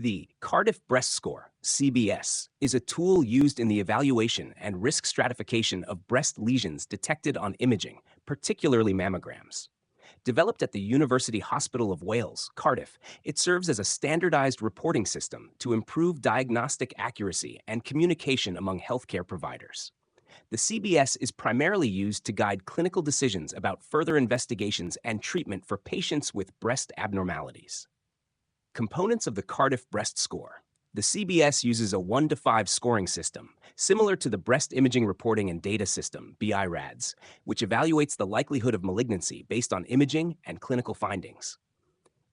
The Cardiff Breast Score, CBS, is a tool used in the evaluation and risk stratification of breast lesions detected on imaging, particularly mammograms. Developed at the University Hospital of Wales, Cardiff, it serves as a standardized reporting system to improve diagnostic accuracy and communication among healthcare providers. The CBS is primarily used to guide clinical decisions about further investigations and treatment for patients with breast abnormalities. Components of the Cardiff Breast Score. The CBS uses a 1 to 5 scoring system, similar to the Breast Imaging Reporting and Data System, BI-RADS, which evaluates the likelihood of malignancy based on imaging and clinical findings.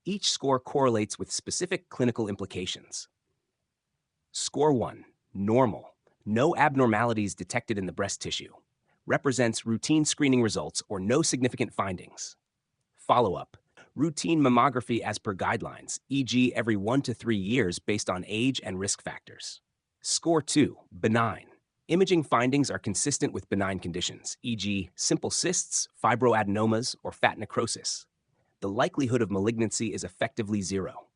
Each score correlates with specific clinical implications. Score 1, normal, no abnormalities detected in the breast tissue, represents routine screening results or no significant findings. Follow-up, routine mammography as per guidelines, e.g. every 1 to 3 years based on age and risk factors. Score 2, benign. Imaging findings are consistent with benign conditions, e.g. simple cysts, fibroadenomas, or fat necrosis. The likelihood of malignancy is effectively 0.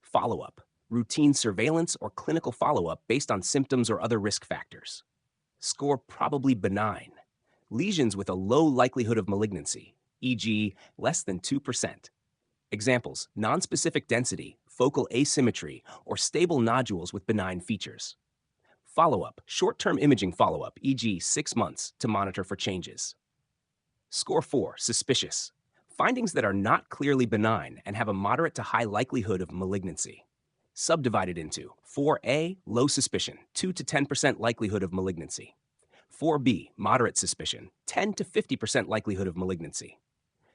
Follow-up, routine surveillance or clinical follow-up based on symptoms or other risk factors. Score probably benign. Lesions with a low likelihood of malignancy, e.g. less than 2%. Examples, nonspecific density, focal asymmetry, or stable nodules with benign features. Follow-up, short-term imaging follow-up, e.g. 6 months, to monitor for changes. Score 4, suspicious. Findings that are not clearly benign and have a moderate to high likelihood of malignancy. Subdivided into 4A, low suspicion, 2 to 10% likelihood of malignancy. 4B, moderate suspicion, 10 to 50% likelihood of malignancy.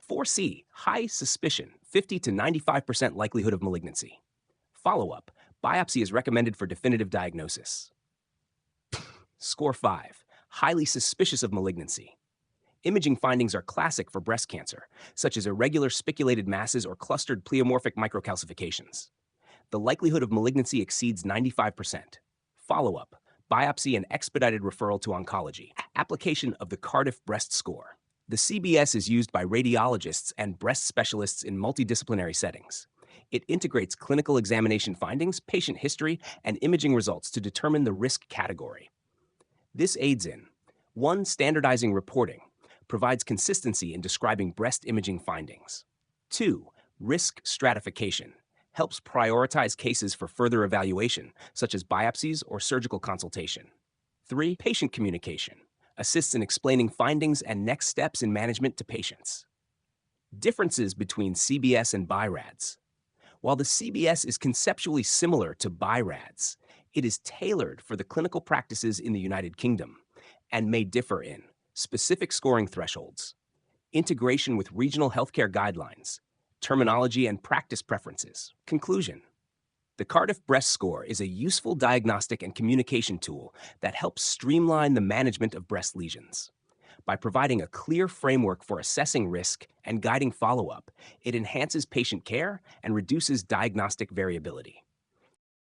4C, high suspicion, 50 to 95% likelihood of malignancy. Follow-up, biopsy is recommended for definitive diagnosis. Score 5, highly suspicious of malignancy. Imaging findings are classic for breast cancer, such as irregular spiculated masses or clustered pleomorphic microcalcifications. The likelihood of malignancy exceeds 95%. Follow-up, biopsy and expedited referral to oncology. Application of the Cardiff Breast Score. The CBS is used by radiologists and breast specialists in multidisciplinary settings. It integrates clinical examination findings, patient history, and imaging results to determine the risk category. This aids in 1. Standardizing reporting, provides consistency in describing breast imaging findings. 2. Risk stratification, helps prioritize cases for further evaluation, such as biopsies or surgical consultation. 3. Patient communication, assists in explaining findings and next steps in management to patients. Differences between CBS and BI-RADS. While the CBS is conceptually similar to BI-RADS, it is tailored for the clinical practices in the United Kingdom and may differ in specific scoring thresholds, integration with regional healthcare guidelines, terminology and practice preferences. Conclusion. The Cardiff Breast Score is a useful diagnostic and communication tool that helps streamline the management of breast lesions. By providing a clear framework for assessing risk and guiding follow-up, it enhances patient care and reduces diagnostic variability.